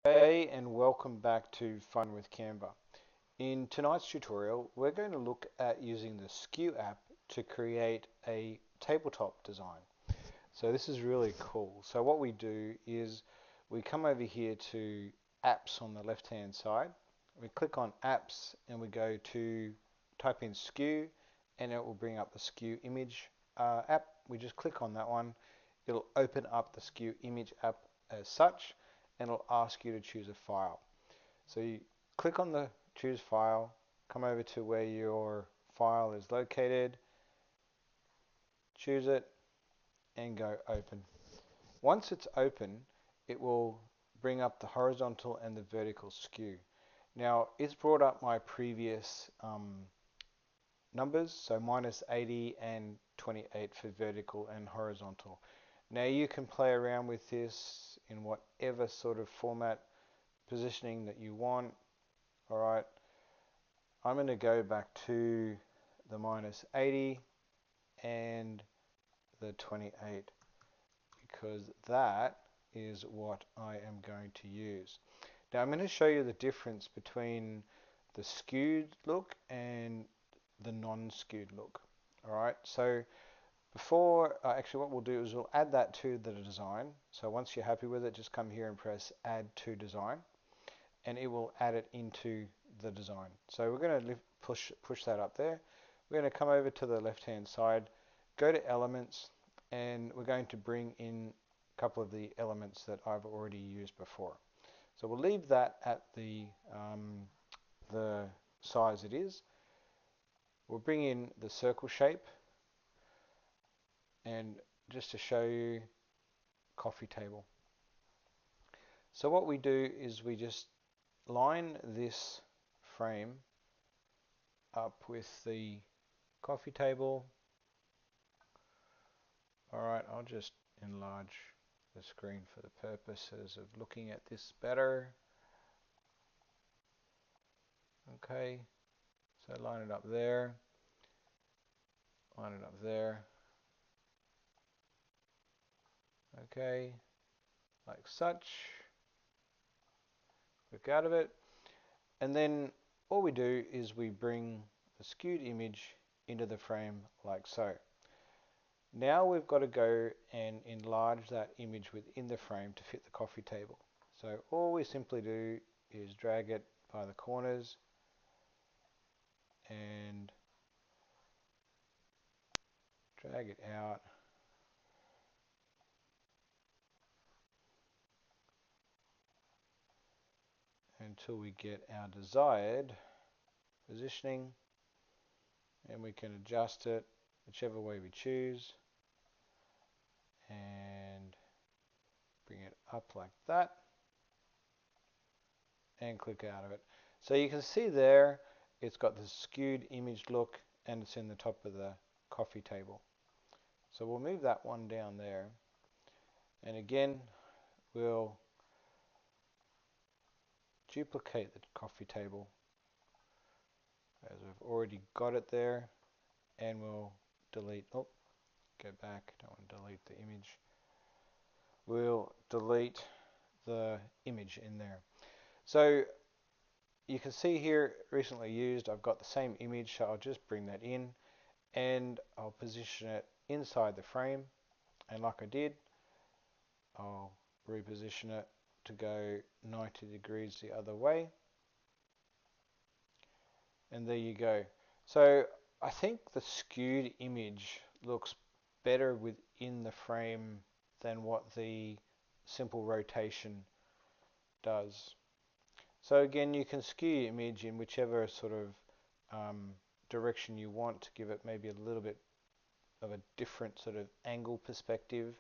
Hey, and welcome back to Fun with Canva. In tonight's tutorial, we're going to look at using the Skew app to create a tabletop design. So this is really cool. So what we do is we come over here to apps on the left hand side. We click on apps and we go to type in Skew and it will bring up the Skew Image app. We just click on that one. It'll open up the Skew Image app as such and it'll ask you to choose a file. So you click on the choose file, come over to where your file is located, choose it and go open. Once it's open, it will bring up the horizontal and the vertical skew. Now, it's brought up my previous numbers, so minus 80 and 28 for vertical and horizontal. Now you can play around with this in whatever sort of format positioning that you want. Alright, I'm going to go back to the minus 80 and the 28 because that is what I am going to use. Now I'm going to show you the difference between the skewed look and the non-skewed look. Alright, so before, actually what we'll do is we'll add that to the design. So once you're happy with it, just come here and press add to design and it will add it into the design. So we're going to push that up there. We're going to come over to the left hand side, go to elements, and we're going to bring in a couple of the elements that I've already used before. So we'll leave that at the size it is. We'll bring in the circle shape, and just to show you, coffee table. So what we do is we just line this frame up with the coffee table. Alright, I'll just enlarge the screen for the purposes of looking at this better. Okay, so line it up there, line it up there. Okay, like such. Click out of it. And then all we do is we bring the skewed image into the frame like so. Now we've got to go and enlarge that image within the frame to fit the coffee table. So all we simply do is drag it by the corners and drag it out until we get our desired positioning, and we can adjust it whichever way we choose and bring it up like that and click out of it. So you can see there it's got the skewed image look and it's in the top of the coffee table. So we'll move that one down there, and again we'll duplicate the coffee table as we've already got it there, and we'll delete, oh, go back, don't want to delete the image. We'll delete the image in there. So you can see here, recently used, I've got the same image, so I'll just bring that in and I'll position it inside the frame, and like I did, I'll reposition it to go 90 degrees the other way, and there you go. So I think the skewed image looks better within the frame than what the simple rotation does. So again, you can skew your image in whichever sort of direction you want to give it maybe a little bit of a different sort of angle perspective.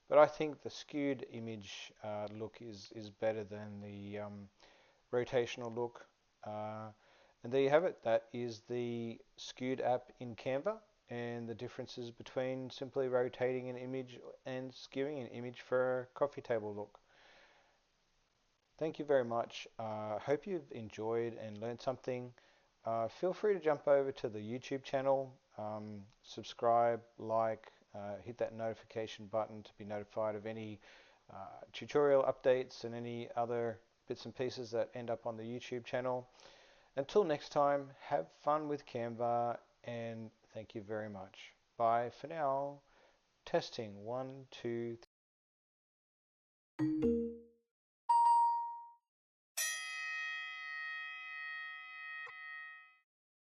But I think the skewed image look is better than the rotational look. And there you have it. That is the Skewed app in Canva and the differences between simply rotating an image and skewing an image for a coffee table look. Thank you very much. Hope you've enjoyed and learned something. Feel free to jump over to the YouTube channel, subscribe, like, hit that notification button to be notified of any tutorial updates and any other bits and pieces that end up on the YouTube channel. Until next time, have fun with Canva, and thank you very much. Bye for now. Testing 1, 2, 3.